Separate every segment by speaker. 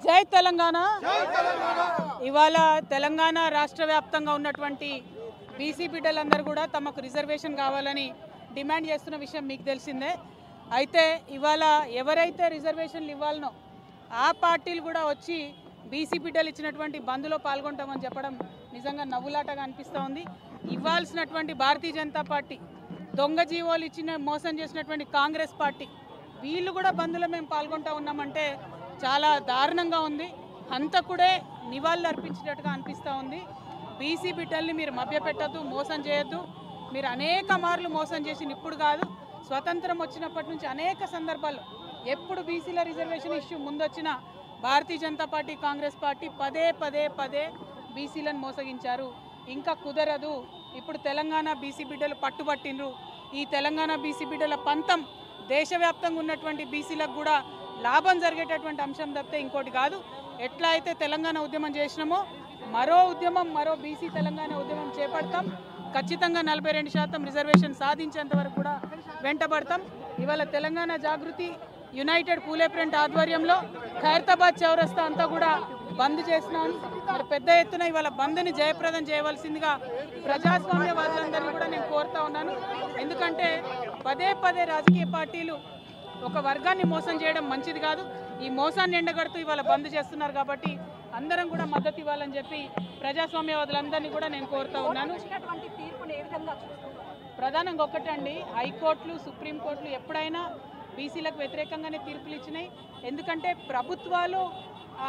Speaker 1: జై తెలంగాణ. ఇవాళ తెలంగాణ రాష్ట్ర వ్యాప్తంగా ఉన్నటువంటి బీసీ బిడ్డలందరూ కూడా తమకు రిజర్వేషన్ కావాలని డిమాండ్ చేస్తున్న విషయం మీకు తెలిసిందే. అయితే ఇవాళ ఎవరైతే రిజర్వేషన్లు ఇవ్వాలనో ఆ పార్టీలు కూడా వచ్చి బీసీ బిడ్డలు ఇచ్చినటువంటి బంద్లో పాల్గొంటామని చెప్పడం నిజంగా నవ్వులాటగా అనిపిస్తూ ఉంది. ఇవ్వాల్సినటువంటి భారతీయ జనతా పార్టీ, దొంగ జీవోలు ఇచ్చిన మోసం చేసినటువంటి కాంగ్రెస్ పార్టీ, వీళ్ళు కూడా బంద్లో మేము పాల్గొంటూ ఉన్నామంటే చాలా దారుణంగా ఉంది. హంతకుడే నివాళులు అర్పించినట్టుగా అనిపిస్తూ ఉంది. బీసీ బిడ్డల్ని మీరు మభ్యపెట్టద్దు, మోసం చేయొద్దు. మీరు అనేక మార్లు మోసం చేసింది ఇప్పుడు కాదు, స్వతంత్రం వచ్చినప్పటి నుంచి అనేక సందర్భాల్లో ఎప్పుడు బీసీల reservation issue ముందొచ్చిన Bharatiya Janata party, Congress party పదే పదే పదే బీసీలను మోసగించారు. ఇంకా కుదరదు. ఇప్పుడు తెలంగాణ బీసీ బిడ్డలు పట్టుబట్టినరు. ఈ తెలంగాణ బీసీ బిడ్డల పంతం దేశవ్యాప్తంగా ఉన్నటువంటి బీసీలకు కూడా లాభం జరిగేటటువంటి అంశం తప్పితే ఇంకోటి కాదు. ఎట్లా అయితే తెలంగాణ ఉద్యమం చేసినామో మరో బీసీ తెలంగాణ ఉద్యమం చేపడతాం. ఖచ్చితంగా 42% రిజర్వేషన్ సాధించేంత వరకు కూడా వెంటబడతాం. ఇవాళ తెలంగాణ జాగృతి యునైటెడ్ పూలే ఫ్రంట్ ఆధ్వర్యంలో ఖైరతాబాద్ చౌరస్తా అంతా కూడా బంద్ చేసినాం. మరి పెద్ద ఎత్తున ఇవాళ బంద్ని జయప్రదం చేయవలసిందిగా ప్రజాస్వామ్యవాదులందరినీ కూడా నేను కోరుతా ఉన్నాను. ఎందుకంటే పదే పదే రాజకీయ పార్టీలు ఒక వర్గాన్ని మోసం చేయడం మంచిది కాదు. ఈ మోసాన్ని ఎండగడుతూ ఇవాళ బంద్ చేస్తున్నారు. కాబట్టి అందరం కూడా మద్దతు ఇవ్వాలని చెప్పి ప్రజాస్వామ్యవాదులందరినీ కూడా నేను కోరుతా ఉన్నాను. ప్రధానంగా ఒక్కటండి, హైకోర్టులు, సుప్రీంకోర్టులు ఎప్పుడైనా బీసీలకు వ్యతిరేకంగానే తీర్పులు ఇచ్చినాయి. ఎందుకంటే ప్రభుత్వాలు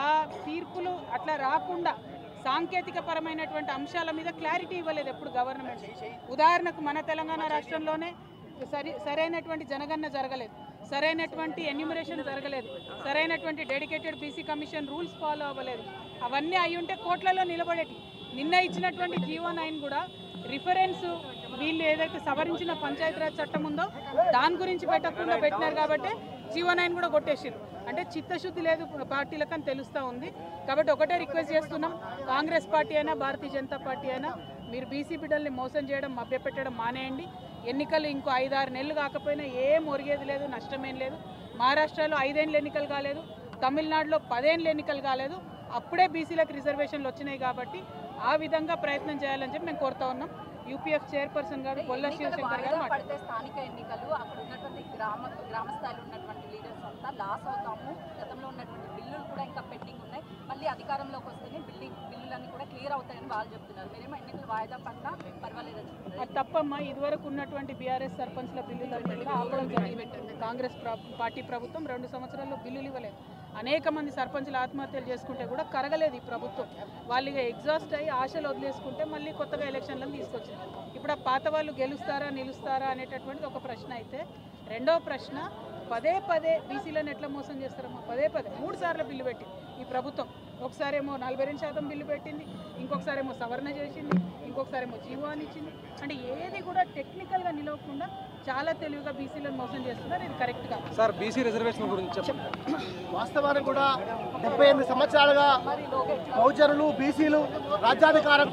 Speaker 1: ఆ తీర్పులు అట్లా రాకుండా సాంకేతిక పరమైనటువంటి అంశాల మీద క్లారిటీ ఇవ్వలేదు ఎప్పుడు గవర్నమెంట్. ఉదాహరణకు మన తెలంగాణ రాష్ట్రంలోనే సరైనటువంటి జనగణన జరగలేదు, సరైనటువంటి ఎన్యూమరేషన్ జరగలేదు, సరైనటువంటి dedicated BC commission rules follow అవ్వలేదు. అవన్నీ అయి ఉంటే కోట్లలో నిలబడేటి. నిన్న ఇచ్చినటువంటి జీవో 9 కూడా రిఫరెన్స్ వీళ్ళు ఏదైతే సవరించిన పంచాయతీరాజ్ చట్టం ఉందో దాని గురించి పెట్టకుండా పెట్టినారు. కాబట్టి జీవో 9 కూడా కొట్టేసారు. అంటే చిత్తశుద్ధి లేదు పార్టీలకు అని తెలుస్తూ ఉంది. కాబట్టి ఒకటే రిక్వెస్ట్ చేస్తున్నాం, కాంగ్రెస్ పార్టీ అయినా భారతీయ జనతా పార్టీ అయినా మీరు బీసీ బిడ్డల్ని మోసం చేయడం, మభ్యపెట్టడం మానేయండి. ఎన్నికలు ఇంకో 5-6 నెలలు కాకపోయినా ఏం ఒరిగేది లేదు, నష్టమేం లేదు. మహారాష్ట్రలో 5 ఏళ్ళు ఎన్నికలు కాలేదు, తమిళనాడులో 10 ఏళ్ళు ఎన్నికలు కాలేదు, అప్పుడే బీసీలకు రిజర్వేషన్లు వచ్చినాయి. కాబట్టి ఆ విధంగా ప్రయత్నం చేయాలని చెప్పి మేము కోరుతా ఉన్నాం. యూపీఎఫ్ చైర్పర్సన్ గారు కొల్ల శివశంకర్ గారు
Speaker 2: స్థానిక ఎన్నికలు అక్కడ ఉన్నటువంటి గ్రామ స్థాయిలో ఉన్నటువంటి లీడర్స్ అంతా లాస్ అవుతాము. గతంలో ఉన్నటువంటి బిల్లులు కూడా ఇంకా పెండింగ్ ఉన్నాయి. మళ్ళీ అధికారంలోకి వస్తేనే బిల్లులన్నీ కూడా క్లియర్ అవుతాయని వాళ్ళు చెప్తున్నారు. మీరేమో ఎన్నికలు వాయిదా పట్ల పర్వాలేదని చెప్తున్నారు.
Speaker 1: అది తప్పమ్మా. ఇదివరకు ఉన్నటువంటి బీఆర్ఎస్ సర్పంచ్ల బిల్లులన్నీ కూడా ఆపడం జరిగింది. కాంగ్రెస్ పార్టీ ప్రభుత్వం 2 సంవత్సరాల్లో బిల్లులు ఇవ్వలేదు. అనేక మంది సర్పంచులు ఆత్మహత్యలు చేసుకుంటే కూడా కరగలేదు ఈ ప్రభుత్వం. వాళ్ళు ఎగ్జాస్ట్ అయ్యి ఆశలు వదిలేసుకుంటే మళ్ళీ కొత్తగా ఎలక్షన్లను తీసుకొచ్చింది. ఇప్పుడు ఆ పాత వాళ్ళు గెలుస్తారా నిలుస్తారా అనేటటువంటిది ఒక ప్రశ్న అయితే, రెండవ ప్రశ్న పదే పదే బీసీలను ఎట్లా మోసం చేస్తారమ్మా? పదే 3 సార్లు బిల్లు పెట్టింది ఈ ప్రభుత్వం. ఒకసారేమో 42% బిల్లు పెట్టింది, ఇంకొకసారేమో సవరణ చేసింది, ఇంకొకసారేమో జీవో అని ఇచ్చింది. అంటే ఏది కూడా టెక్నికల్గా నిలవకుండా చాలా తెలివిగా బీసీలను మోసం చేస్తున్నారు. ఇది కరెక్ట్ గా
Speaker 3: సార్ బీసీ రిజర్వేషన్ గురించి
Speaker 4: వాస్తవానికి కూడా 78 సంవత్సరాలుగా బహుజనులు, బీసీలు రాజ్యాధికారం